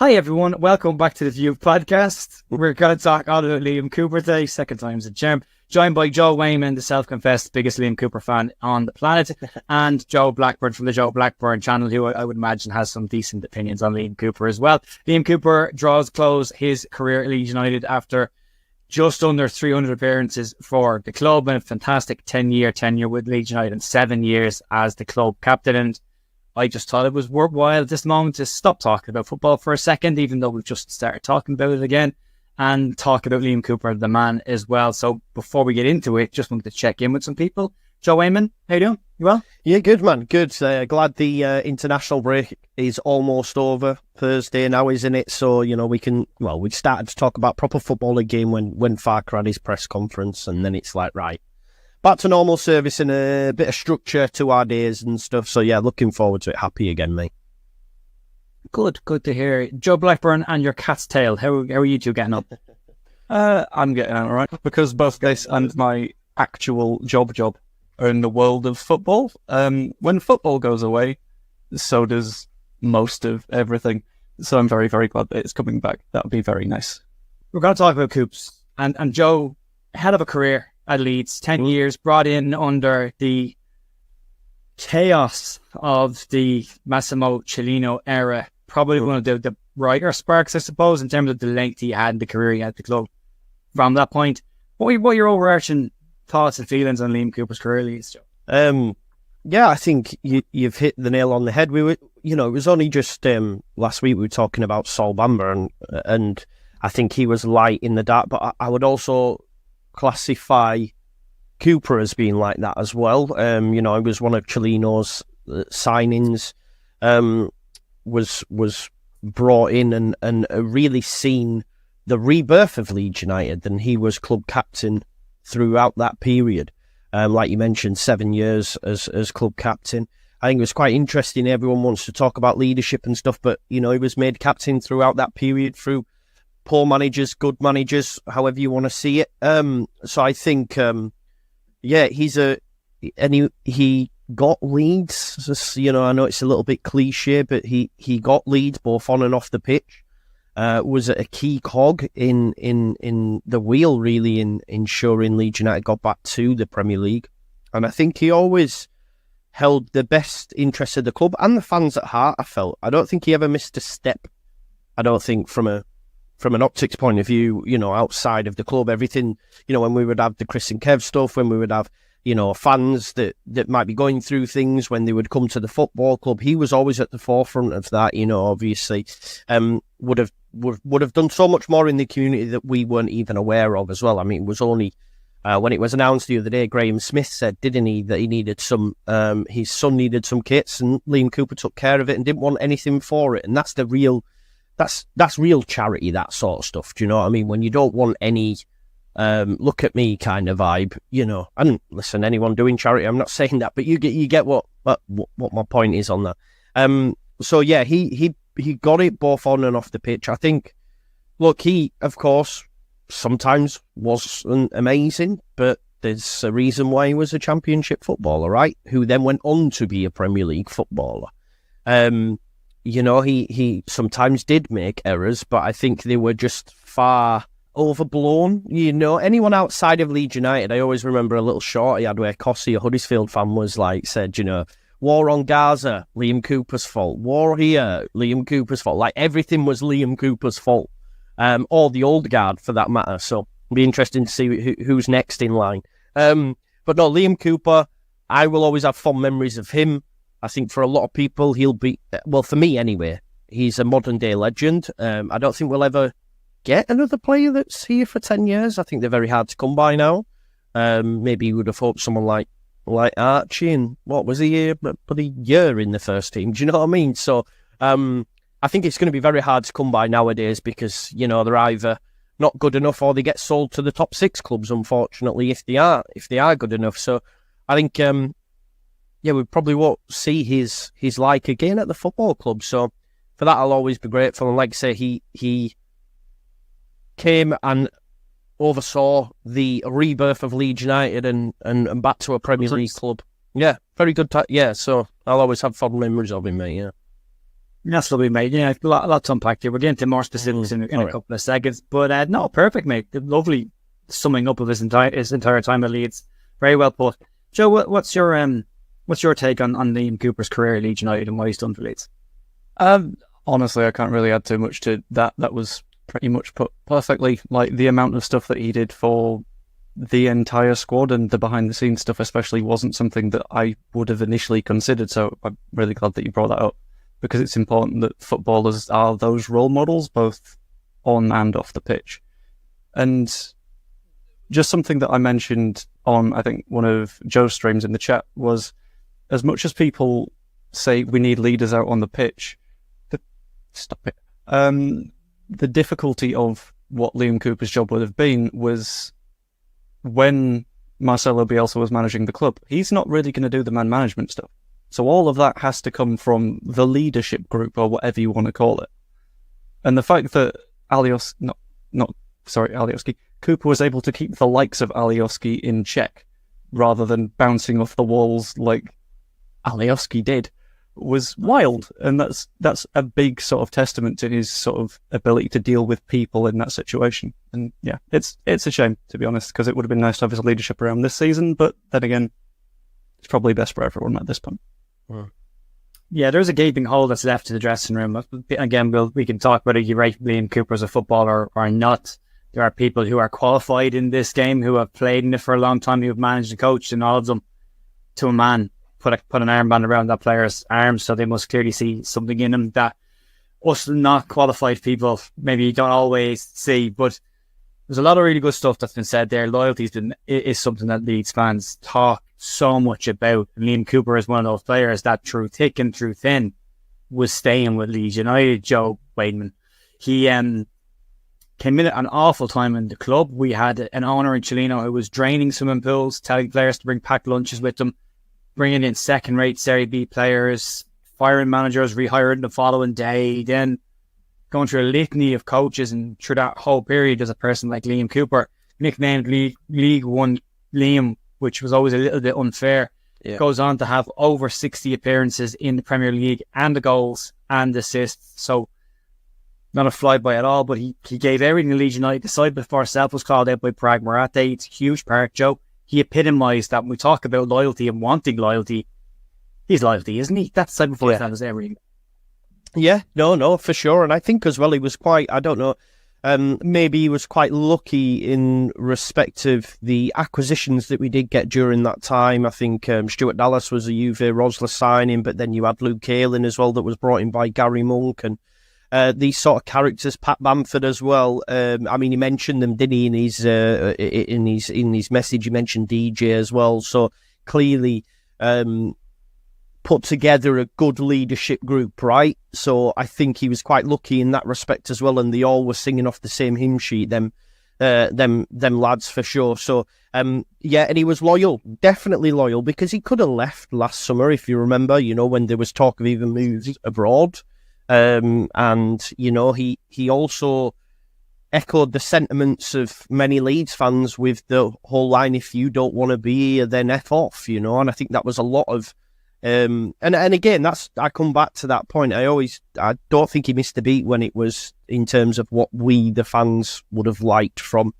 Hi everyone, welcome back to the View podcast. We're going to talk all about Liam Cooper today, second time's a charm. Joined by Joe Wainmann, the self-confessed biggest Liam Cooper fan on the planet, and Joe Blackburn from the Joe Blackburn Channel, who I would imagine has some decent opinions on Liam Cooper as well. Liam Cooper draws close his career at Leeds United after just under 300 appearances for the club and a fantastic 10-year tenure with Leeds United and 7 years as the club captain. And I just thought it was worthwhile at this moment to stop talking about football for a second, even though we've just started talking about it again, and talk about Liam Cooper, the man, as well. So before we get into it, just wanted to check in with some people. Joe Wainmann, how you doing? You well? Yeah, good, man. Good. Glad the international break is almost over. Thursday now, isn't it? So, we started to talk about proper football again when Farker had his press conference, and then it's like, right, back to normal service and a bit of structure to our days and stuff. So, yeah, looking forward to it. Happy again, mate. Good to hear. Joe Blackburn and your cat's tail. How are you two getting up? I'm getting on all right, because both this and my actual job are in the world of football. When football goes away, so does most of everything. So I'm very, very glad that it's coming back. That would be very nice. We're going to talk about Coops. And Joe, head of a career at Leeds, 10 years, brought in under the chaos of the Massimo Cellino era. Probably one of the brighter sparks, I suppose, in terms of the length he had in the career he had at the club. From that point, what are your overarching thoughts and feelings on Liam Cooper's career, Leeds, Joe? Yeah, I think you've hit the nail on the head. We were, it was only just last week we were talking about Sol Bamba, and I think he was light in the dark, but I would also classify Cooper as being like that as well. He was one of Cellino's signings, was brought in and really seen the rebirth of Leeds United, and he was club captain throughout that period. Like you mentioned, 7 years as club captain. I think it was quite interesting. Everyone wants to talk about leadership and stuff, but, he was made captain throughout that period through poor managers, good managers, however you want to see it. So I think, he got Leeds. I know it's a little bit cliche, but he got Leeds both on and off the pitch. Was a key cog in the wheel, really, in ensuring Leeds United got back to the Premier League. And I think he always held the best interests of the club and the fans at heart, I felt. I don't think he ever missed a step. I don't think from an optics point of view, outside of the club, everything, when we would have the Chris and Kev stuff, when we would have, fans that might be going through things, when they would come to the football club, he was always at the forefront of that, obviously. Would have done so much more in the community that we weren't even aware of as well. I mean, it was only when it was announced the other day, Graham Smith said, didn't he, that he needed some, his son needed some kits, and Liam Cooper took care of it and didn't want anything for it. And that's the real, that's real charity, that sort of stuff. Do you know what I mean? When you don't want any look at me kind of vibe, and listen, anyone doing charity, I'm not saying that, but you get what my point is on that. So yeah, he got it both on and off the pitch. I think, look, he, of course, sometimes wasn't amazing, but there's a reason why he was a championship footballer, right? Who then went on to be a Premier League footballer. He sometimes did make errors, but I think they were just far overblown. Anyone outside of Leeds United, I always remember a little short he had where Cossie, a Huddersfield fan, was like, said, war on Gaza, Liam Cooper's fault. War here, Liam Cooper's fault. Like, everything was Liam Cooper's fault. Or the old guard, for that matter. So it'll be interesting to see who's next in line. But no, Liam Cooper, I will always have fond memories of him. I think for a lot of people, he'll be, well, for me anyway, he's a modern-day legend. I don't think we'll ever get another player that's here for 10 years. I think they're very hard to come by now. Maybe you would have hoped someone like Archie, and what was he here? But a year in the first team. Do you know what I mean? So I think it's going to be very hard to come by nowadays because, they're either not good enough or they get sold to the top 6 clubs, unfortunately, if they are good enough. So I think, we probably won't see his like again at the football club. So for that, I'll always be grateful. And like I say, he came and oversaw the rebirth of Leeds United and back to a Premier League club. Yeah, very good. So I'll always have fond memories of him, mate, yeah. That's lovely, mate. Yeah, a lot to unpack here. We'll get into more specifics in a couple of seconds. But no, perfect, mate. Lovely summing up of his entire time at Leeds. Very well put. Joe, what's your take on Liam Cooper's career at Leeds United and what he's done for Leeds? Honestly, I can't really add too much to that. That was pretty much put perfectly. Like, the amount of stuff that he did for the entire squad and the behind-the-scenes stuff especially wasn't something that I would have initially considered. So I'm really glad that you brought that up, because it's important that footballers are those role models, both on and off the pitch. And just something that I mentioned on, I think, one of Joe's streams in the chat was, as much as people say we need leaders out on the pitch, the difficulty of what Liam Cooper's job would have been was when Marcelo Bielsa was managing the club, he's not really going to do the man management stuff. So all of that has to come from the leadership group, or whatever you want to call it. And the fact that Alioski, Cooper was able to keep the likes of Alioski in check rather than bouncing off the walls like Alioski did was wild. And that's a big sort of testament to his sort of ability to deal with people in that situation. And yeah, it's a shame, to be honest, because it would have been nice to have his leadership around this season, but then again, it's probably best for everyone at this point. Yeah, there's a gaping hole that's left in the dressing room. Again, we can talk whether you rate Liam Cooper as a footballer or not. There are people who are qualified in this game, who have played in it for a long time, who have managed and coached, and all of them, to a man, put an armband around that player's arm, so they must clearly see something in him that us not qualified people maybe don't always see. But there's a lot of really good stuff that's been said there. Loyalty is something that Leeds fans talk so much about. And Liam Cooper is one of those players that through thick and through thin was staying with Leeds United. Joe Wainmann, he came in at an awful time in the club. We had an owner in Chileno who was draining swimming pools, telling players to bring packed lunches with them, bringing in second-rate Serie B players, firing managers, rehiring the following day, then going through a litany of coaches. And through that whole period, there's a person like Liam Cooper, nicknamed League One Liam, which was always a little bit unfair. Yeah. Goes on to have over 60 appearances in the Premier League, and the goals and assists. So not a flyby at all, but he gave everything to Leeds United. The side before itself was called out by Prag Morate. It's a huge part, Joe. He epitomised that. When we talk about loyalty and wanting loyalty, he's loyalty, isn't he? That's the side before itself is everything. Yeah, no, for sure. And I think as well he was quite, I don't know, maybe he was quite lucky in respect of the acquisitions that we did get during that time. I think Stuart Dallas was a Juve Rosler signing, but then you had Luke Ayling as well that was brought in by Gary Monk, and these sort of characters, Pat Bamford as well. I mean, he mentioned them, didn't he, in his message? He mentioned DJ as well. So clearly put together a good leadership group, right? So I think he was quite lucky in that respect as well. And they all were singing off the same hymn sheet, them lads for sure. So yeah, and he was loyal, definitely loyal, because he could have left last summer, if you remember. You know, when there was talk of even moves abroad. And, you know, he also echoed the sentiments of many Leeds fans with the whole line, if you don't want to be here, then F off, you know. And I think that was a lot of, and again, I come back to that point. I don't think he missed a beat when it was in terms of what we, the fans, would have liked from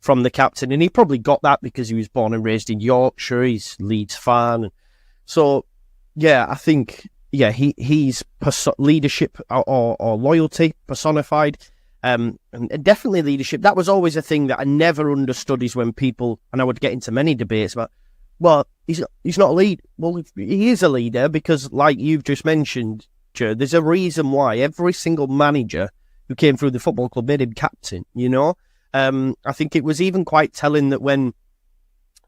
the captain. And he probably got that because he was born and raised in Yorkshire. He's a Leeds fan. So, yeah, I think... Yeah, he's leadership or loyalty personified, and definitely leadership. That was always a thing that I never understood, is when people, and I would get into many debates about, well, he's not a lead. Well, he is a leader because, like you've just mentioned, Joe, there's a reason why every single manager who came through the football club made him captain, you know? I think it was even quite telling that when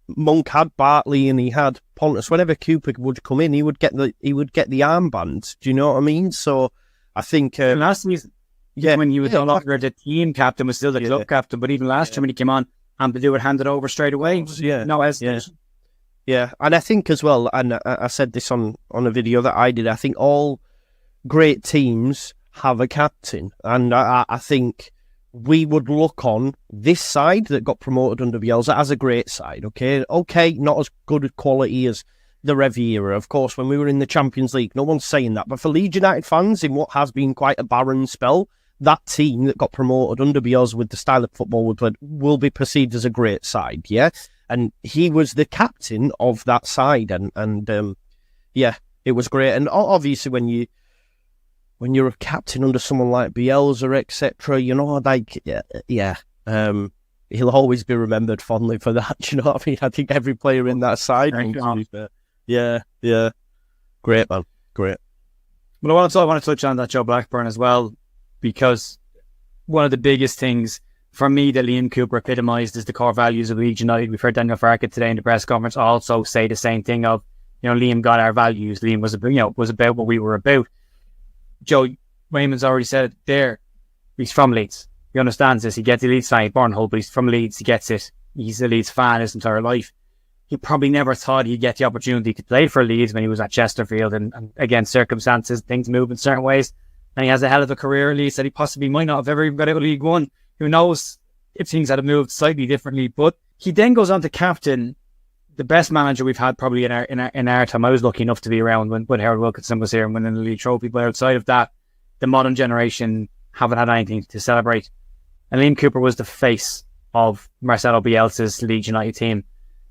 Monk had Bartley and he had Pontus, whenever Cooper would come in, he would get the armband. Do you know what I mean? So I think last season, when he was no longer the team captain, was still the club captain. But even last year when he came on, Ampadu would hand it over straight away. No hesitation. Yeah, and I think as well, and I said this on a video that I did, I think all great teams have a captain, and I think we would look on this side that got promoted under Bielsa as a great side, okay, not as good a quality as the Revy era. Of course, when we were in the Champions League, no one's saying that. But for Leeds United fans, in what has been quite a barren spell, that team that got promoted under Bielsa with the style of football we played will be perceived as a great side, yeah? And he was the captain of that side, and yeah, it was great. And obviously when you're a captain under someone like Bielsa, etc., you know, like, he'll always be remembered fondly for that, you know what I mean? I think every player in that side will. Yeah. Great, man. Great. But I want to touch on that Joe Blackburn as well, because one of the biggest things for me that Liam Cooper epitomised is the core values of Leeds United. We've heard Daniel Farke today in the press conference also say the same thing of, you know, Liam got our values. Liam was about what we were about. Joe Wainmann's already said it there. He's from Leeds. He understands this. He gets the Leeds fan. He's born in Hull, but he's from Leeds. He gets it. He's a Leeds fan his entire life. He probably never thought he'd get the opportunity to play for Leeds when he was at Chesterfield, and again, circumstances, things move in certain ways. And he has a hell of a career at Leeds that he possibly might not have ever even got out of League One. Who knows if things had moved slightly differently. But he then goes on to captain the best manager we've had probably in our time. I was lucky enough to be around when Harold Wilkinson was here and winning the league trophy. But outside of that, the modern generation haven't had anything to celebrate. And Liam Cooper was the face of Marcelo Bielsa's Leeds United team.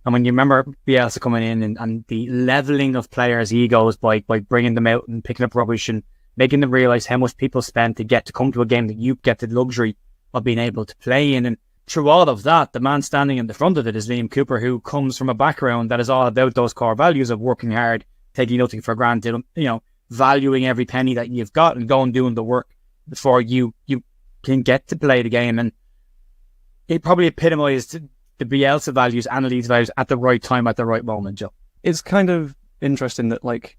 And when you remember Bielsa coming in and the levelling of players' egos by bringing them out and picking up rubbish and making them realise how much people spend to get to come to a game that you get the luxury of being able to play in. And through all of that, the man standing in the front of it is Liam Cooper, who comes from a background that is all about those core values of working hard, taking nothing for granted, you know, valuing every penny that you've got and going doing the work before you can get to play the game. And it probably epitomised the Bielsa values and Leeds values at the right time, at the right moment, Joe. It's kind of interesting that, like,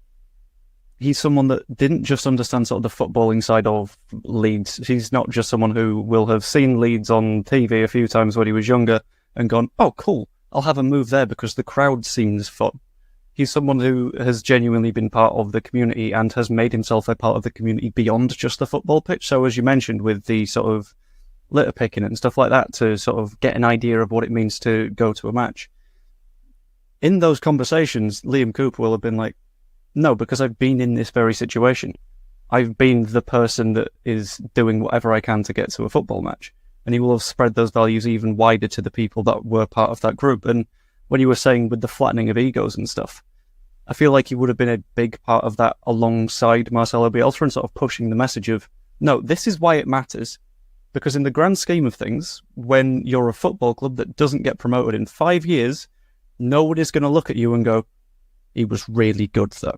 he's someone that didn't just understand sort of the footballing side of Leeds. He's not just someone who will have seen Leeds on TV a few times when he was younger and gone, oh, cool, I'll have a move there because the crowd seems fun. He's someone who has genuinely been part of the community and has made himself a part of the community beyond just the football pitch. So as you mentioned, with the sort of litter picking and stuff like that, to sort of get an idea of what it means to go to a match. In those conversations, Liam Cooper will have been like, no, because I've been in this very situation. I've been the person that is doing whatever I can to get to a football match. And he will have spread those values even wider to the people that were part of that group. And when you were saying with the flattening of egos and stuff, I feel like he would have been a big part of that alongside Marcelo Bielsa and sort of pushing the message of, no, this is why it matters. Because in the grand scheme of things, when you're a football club that doesn't get promoted in 5 years, nobody's going to look at you and go, he was really good though.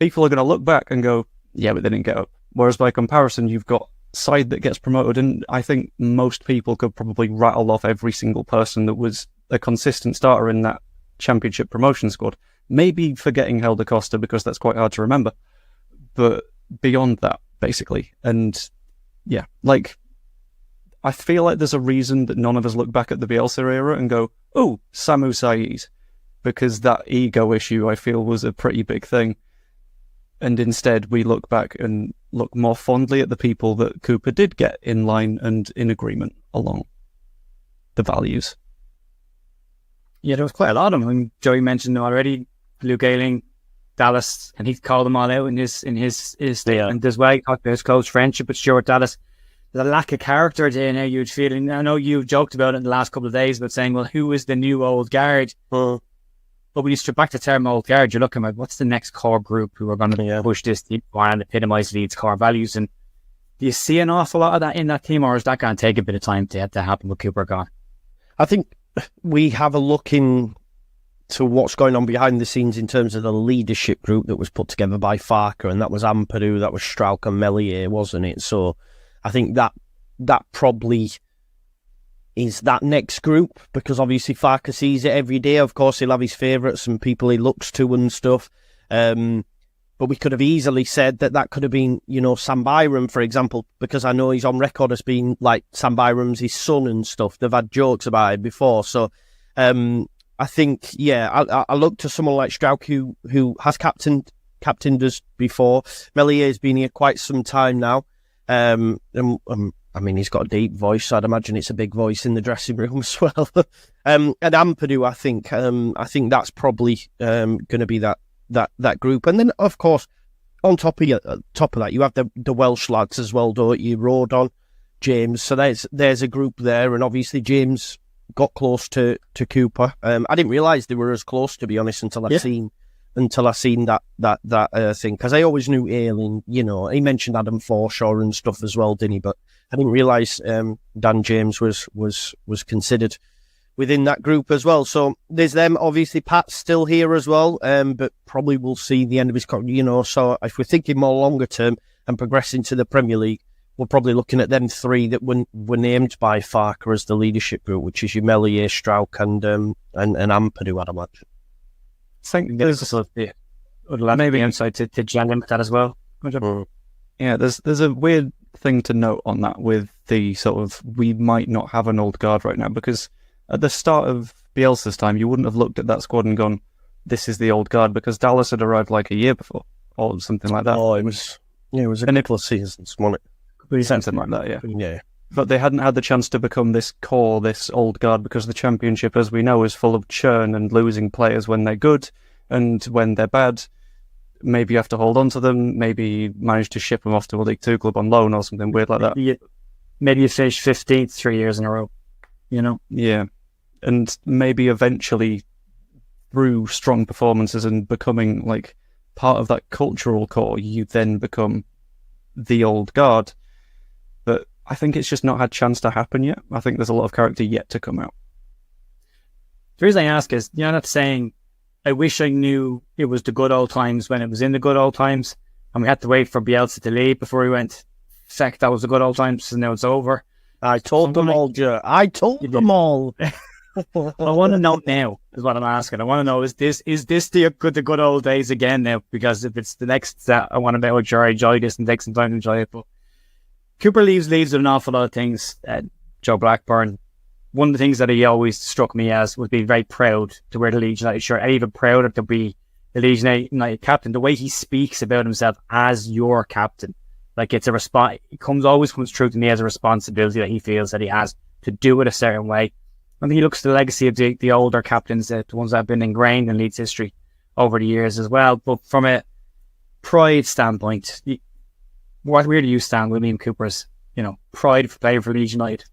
People are going to look back and go, yeah, but they didn't get up. Whereas by comparison, you've got side that gets promoted, and I think most people could probably rattle off every single person that was a consistent starter in that championship promotion squad. Maybe forgetting Helder Costa because that's quite hard to remember. But beyond that, basically. And yeah, like, I feel like there's a reason that none of us look back at the Bielsa era and go, oh, Samu Said. Because that ego issue, I feel, was a pretty big thing. And instead, we look back and look more fondly at the people that Cooper did get in line and in agreement along the values. Yeah, there was quite a lot of them. I mean, Joey mentioned them already. Luke Ayling, Dallas, and he called them all out in his statement as well. He talked about his close friendship with Stuart Dallas. There's a lack of character there now, you'd feel. And I know you've joked about it in the last couple of days about saying, well, who is the new old guard? But when you strip back the term old guard, you're looking at what's the next core group who are going to push this team and epitomise Leeds' core values. And do you see an awful lot of that in that team, or is that going to take a bit of time to happen with Cooper gone? I think we have a look into what's going on behind the scenes in terms of the leadership group that was put together by Farke, and that was Ampadu, that was Strauch and Meslier, wasn't it? So I think that probably is that next group, because obviously Farke sees it every day. Of course, he'll have his favourites and people he looks to and stuff. But we could have easily said that could have been, you know, Sam Byram, for example, because I know he's on record as being like Sam Byram's his son and stuff. They've had jokes about it before. So I think, yeah, I look to someone like Strauch who has captained us before. Meslier has been here quite some time now. And I mean, he's got a deep voice, so I'd imagine it's a big voice in the dressing room as well. And Ampadu, I think that's probably going to be that group. And then, of course, on top of that, you have the Welsh lads as well, don't you? Rodon, James. So there's a group there, and obviously James got close to Cooper. I didn't realise they were as close, to be honest, until I seen that thing, because I always knew Ayling. You know, he mentioned Adam Forshaw and stuff as well, didn't he? But I didn't realise Dan James was considered within that group as well. So there's them. Obviously, Pat's still here as well, but probably we'll see the end of his career. You know, so if we're thinking more longer term and progressing to the Premier League, we're probably looking at them three that were named by Farker as the leadership group, which is your Meslier, Strauch, and Ampadu, I'd imagine. I think there's maybe insight to gel in with that as well. Yeah, there's a weird thing to note on that with the sort of, we might not have an old guard right now, because at the start of Bielsa's time, you wouldn't have looked at that squad and gone, this is the old guard, because Dallas had arrived like a year before, or something like that. Oh, it was a couple of seasons, wasn't it? Something like that, yeah. Yeah. But they hadn't had the chance to become this core, this old guard, because the Championship, as we know, is full of churn and losing players when they're good, and when they're bad, maybe you have to hold on to them, maybe manage to ship them off to a League Two club on loan or something weird like that. Maybe you finish 15th 3 years in a row, you know? Yeah. And maybe eventually, through strong performances and becoming like part of that cultural core, you then become the old guard. But I think it's just not had a chance to happen yet. I think there's a lot of character yet to come out. The reason I ask is, you're not saying, I wish I knew it was the good old times when it was in the good old times, and we had to wait for Bielsa to leave before we went, feck, that was the good old times, and now it's over. I told them all, Joe. I told them all. I want to know now, is what I'm asking. I want to know, is this the good old days again now? Because if it's the next, I want to make sure I enjoy this and take some time to enjoy it. But Cooper leaves with an awful lot of things. Joe Blackburn, one of the things that he always struck me as was being very proud to wear the Leeds United shirt, and even prouder to be the Leeds United captain. The way he speaks about himself as your captain, like it's a response. It always comes true to me as a responsibility that he feels that he has to do it a certain way. I think he looks to the legacy of the older captains, the ones that have been ingrained in Leeds history over the years as well. But from a pride standpoint, where do you stand with Liam Cooper's, pride for playing for Leeds United?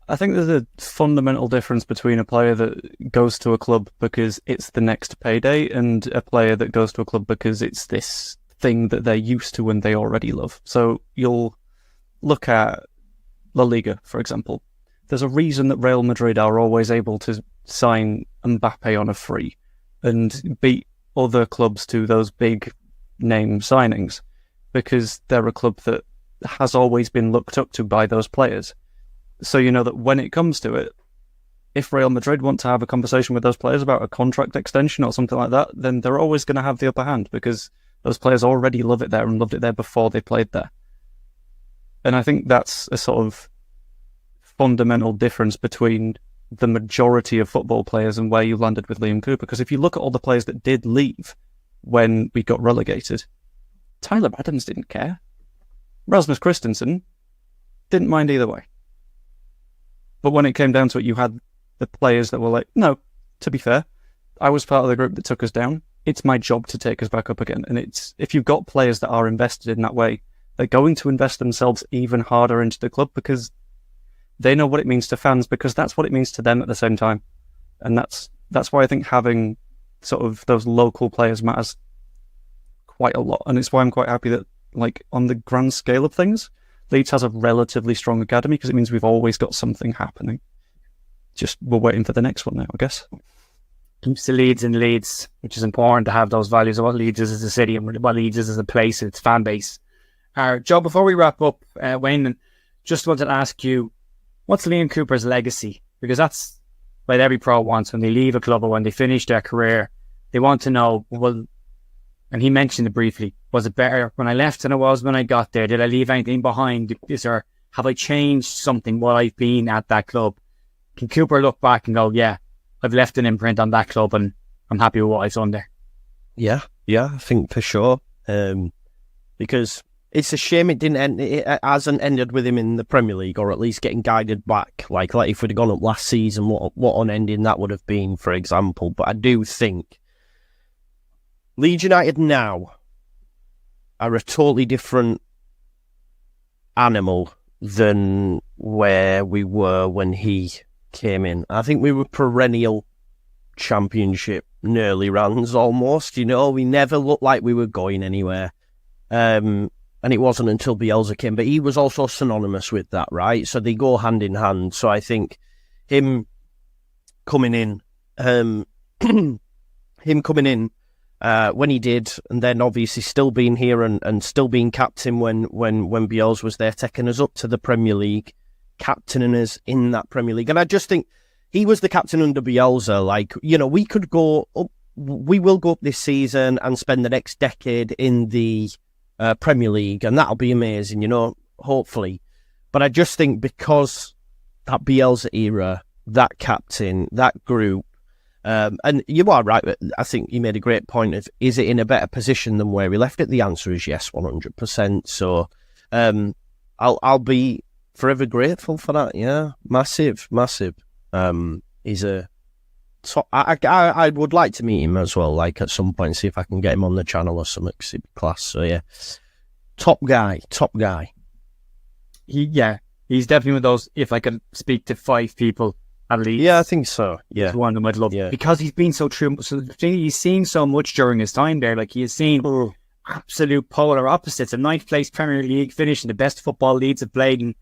I think there's a fundamental difference between a player that goes to a club because it's the next payday and a player that goes to a club because it's this thing that they're used to and they already love. So you'll look at La Liga, for example. There's a reason that Real Madrid are always able to sign Mbappe on a free and beat other clubs to those big name signings, because they're a club that has always been looked up to by those players. So you know that when it comes to it, if Real Madrid want to have a conversation with those players about a contract extension or something like that, then they're always going to have the upper hand because those players already love it there and loved it there before they played there. And I think that's a sort of fundamental difference between the majority of football players and where you landed with Liam Cooper. Because if you look at all the players that did leave when we got relegated, Tyler Adams didn't care. Rasmus Christensen didn't mind either way. But when it came down to it, you had the players that were like, no, to be fair, I was part of the group that took us down. It's my job to take us back up again. And if you've got players that are invested in that way, they're going to invest themselves even harder into the club because they know what it means to fans, because that's what it means to them at the same time. And that's why I think having sort of those local players matters quite a lot. And it's why I'm quite happy that, like, on the grand scale of things, Leeds has a relatively strong academy because it means we've always got something happening. Just we're waiting for the next one now, I guess. Keeps the Leeds in Leeds, which is important to have those values of what Leeds is as a city and what Leeds is as a place, its fan base. Joe, before we wrap up, Wainmann, just wanted to ask you, what's Liam Cooper's legacy? Because that's what every pro wants when they leave a club or when they finish their career. They want to know, well, and he mentioned it briefly, was it better when I left than it was when I got there? Did I leave anything behind? Have I changed something while I've been at that club? Can Cooper look back and go, yeah, I've left an imprint on that club and I'm happy with what I've done there? Yeah, I think for sure. Because It's a shame it didn't end. It hasn't ended with him in the Premier League, or at least getting guided back. Like if we'd have gone up last season, what an ending that would have been, for example. But I do think Leeds United now are a totally different animal than where we were when he came in. I think we were perennial Championship nearly runs almost. We never looked like we were going anywhere. And it wasn't until Bielsa came, but he was also synonymous with that, right? So they go hand in hand. So I think him coming in, when he did, and then obviously still being here and still being captain when Bielsa was there, taking us up to the Premier League, captaining us in that Premier League. And I just think he was the captain under Bielsa. Like, we could go up, we will go up this season and spend the next decade in the Premier League, and that'll be amazing, hopefully. But I just think because that Bielsa era, that captain, that group, and you are right, I think you made a great point of, is it in a better position than where we left it? The answer is yes, 100%. So I'll be forever grateful for that. Yeah, massive. He's a top, I would like to meet him as well, like at some point, see if I can get him on the channel or something, 'cause it'd be class. So yeah, top guy. He's definitely one of those, if I could speak to 5 people at least. Yeah, I think so. Yeah, one of them I'd love. Yeah. Because he's been so true. So he's seen so much during his time there. Like, he has seen absolute polar opposites. A 9th place Premier League finish in the best football Leeds have played in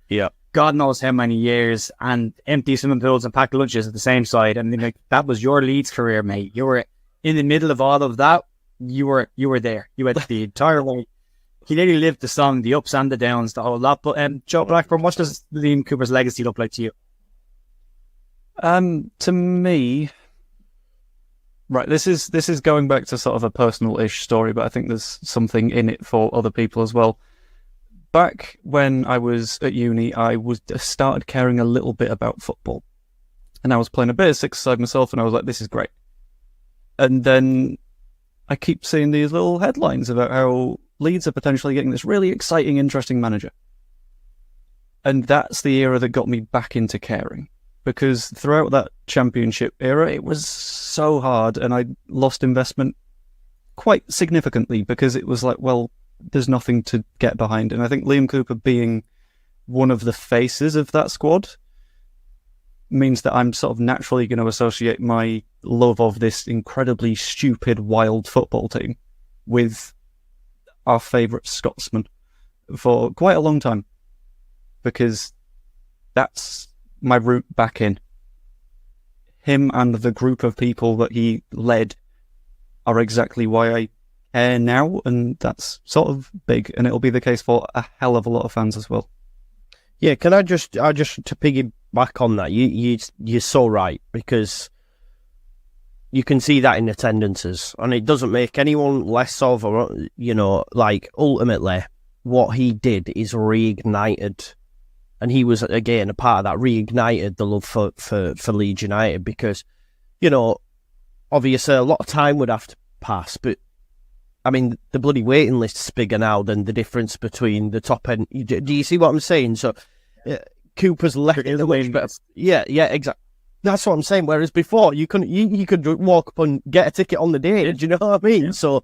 God knows how many years, and empty swimming pools and packed lunches at the same side. And like, that was your Leeds career, mate. You were in the middle of all of that. You were there. You went the entire way. He nearly lived the song, the ups and the downs, the whole lot. But Joe Blackburn, what does Liam Cooper's legacy look like to you? To me, right, this is going back to sort of a personal-ish story, but I think there's something in it for other people as well. Back when I was at uni, I started caring a little bit about football. And I was playing a bit of six-a-side myself, and I was like, this is great. And then I keep seeing these little headlines about how Leeds are potentially getting this really exciting, interesting manager. And that's the era that got me back into caring. Because throughout that Championship era, it was so hard, and I lost investment quite significantly because it was like, well, there's nothing to get behind. And I think Liam Cooper being one of the faces of that squad means that I'm sort of naturally going to associate my love of this incredibly stupid, wild football team with our favourite Scotsman for quite a long time, because that's my route back in. Him and the group of people that he led are exactly why I care now, and that's sort of big, and it'll be the case for a hell of a lot of fans as well. Yeah, can I just to piggyback on that, you're so right, because you can see that in attendances, and it doesn't make anyone less of, or like, ultimately what he did is reignited, and he was again a part of that, reignited the love for Leeds United, because obviously a lot of time would have to pass, but I mean, the bloody waiting list's bigger now than the difference between the top end. Do you see what I'm saying? So Cooper's left the way better. Yeah, exactly. That's what I'm saying. Whereas before, you could walk up and get a ticket on the day. Do you know what I mean? Yeah. So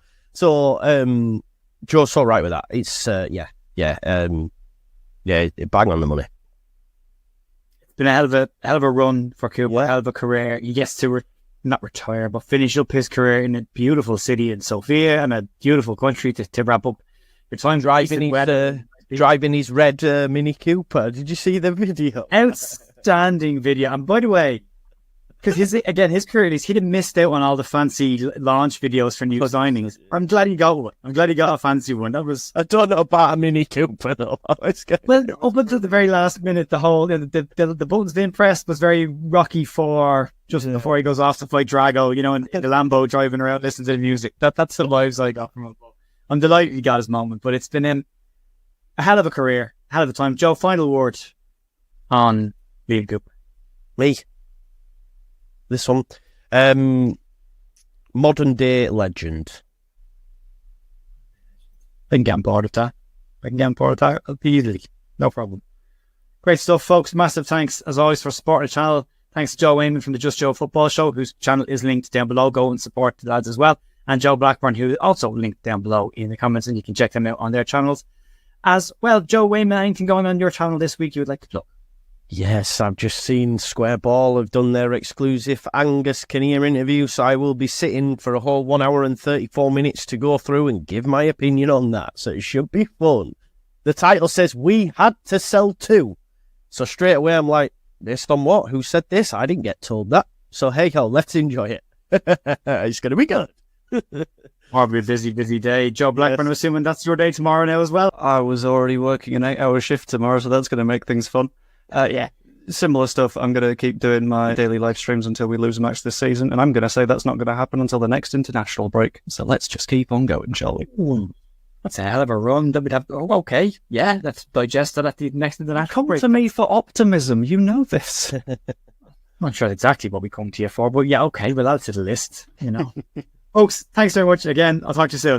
Joe's so right with that. It's bang on the money. It's been a hell of a run for Cooper, hell of a career. He gets to not retire, but finish up his career in a beautiful city in Sofia, and a beautiful country to wrap up your time driving his red Mini Cooper. Did you see the video? Outstanding video. And by the way, because his career, he didn't miss out on all the fancy launch videos for new signings. I'm glad he got one. I'm glad he got a fancy one. I don't know about a Mini Cooper though. Well, up until the very last minute, the whole the buttons being pressed was very Rocky IV, just before he goes off to fight Drago, and the Lambo driving around listening to the music. That's the vibes I got from him. I'm delighted he got his moment, but it's been a hell of a career, hell of a time. Joe, final word on Liam Cooper. Me. This one. Modern day legend. I can get on board with that. I can get him for it easily. No problem. Great stuff, folks. Massive thanks, as always, for supporting the channel. Thanks to Joe Wainmann from the Just Joe Football Show, whose channel is linked down below. Go and support the lads as well. And Joe Blackburn, who is also linked down below in the comments, and you can check them out on their channels as well. Joe Wainmann, anything going on your channel this week you would like to plug? Yes, I've just seen Square Ball have done their exclusive Angus Kinnear interview, so I will be sitting for a whole 1 hour and 34 minutes to go through and give my opinion on that, so it should be fun. The title says, "We had to sell two." So straight away I'm like, based on what? Who said this? I didn't get told that. So hey ho, let's enjoy it. It's going to be good. Probably a busy day. Joe Blackburn, I'm assuming that's your day tomorrow now as well? I was already working an 8-hour shift tomorrow, so that's going to make things fun. Yeah, similar stuff. I'm going to keep doing my daily live streams until we lose a match this season, and I'm going to say that's not going to happen until the next international break. So let's just keep on going, shall we? Ooh, that's a hell of a run. That we'd have. Oh, okay, yeah, that's digested at the next international Come break. to me for optimism. You know this. I'm not sure exactly what we come to you for, but yeah, okay, well, that's to the list, you know. Folks, thanks very much again. I'll talk to you soon.